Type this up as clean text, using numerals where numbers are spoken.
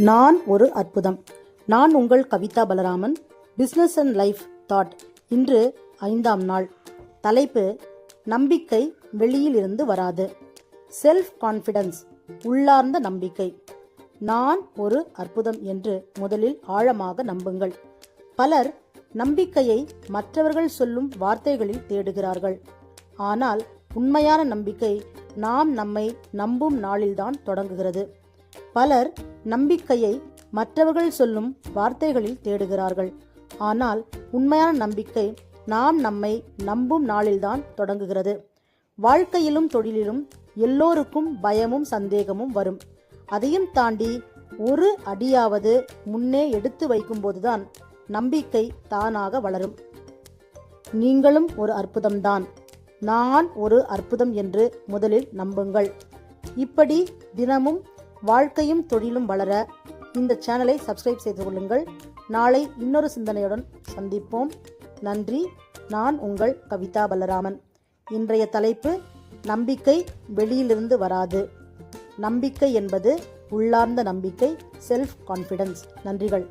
நான் ஒரு அற்புதம். நான் உங்கள் Kavitha Balaraman. Business and life thought. இன்று 5ஆம் நாள். தலைப்பு: நம்பிக்கை வெளியில் இருந்து வராது. செல்ஃப் கான்ஃபிடன்ஸ், உள்ளார்ந்த நம்பிக்கை. நான் ஒரு அற்புதம் என்று முதலில் ஆழமாக நம்புங்கள். பலர் நம்பிக்கையை மற்றவர்கள் சொல்லும் வார்த்தைகளில் தேடுகிறார்கள். ஆனால் உண்மையான நம்பிக்கை நாம் நம்மை நம்பும் நாளில்தான் தொடங்குகிறது. பலர் நம்பிக்கையை மற்றவர்கள் சொல்லும் வார்த்தைகளில் தேடுகிறார்கள். ஆனால் உண்மையான நம்பிக்கை நாம் நம்மை நம்பும் நாளில்தான் தொடங்குகிறது. வாழ்க்கையிலும் தொழிலிலும் எல்லோருக்கும் பயமும் சந்தேகமும் வரும். அதையும் தாண்டி ஒரு அடியாவது முன்னே எடுத்து வைக்கும்போதுதான் நம்பிக்கை தானாக வளரும். நீங்களும் ஒரு அற்புதம்தான். நான் ஒரு அற்புதம் என்று முதலில் நம்புங்கள். இப்படி தினமும் வாழ்க்கையும் தொழிலும் வளர இந்த சேனலை சப்ஸ்கிரைப் செய்து கொள்ளுங்கள். நாளை இன்னொரு சிந்தனையுடன் சந்திப்போம். நன்றி. நான் உங்கள் கவிதா பலராமன். இன்றைய தலைப்பு: நம்பிக்கை வெளியிலிருந்து வராது. நம்பிக்கை என்பது உள்ளார்ந்த நம்பிக்கை, செல்ஃப் கான்ஃபிடன்ஸ். நன்றிகள்.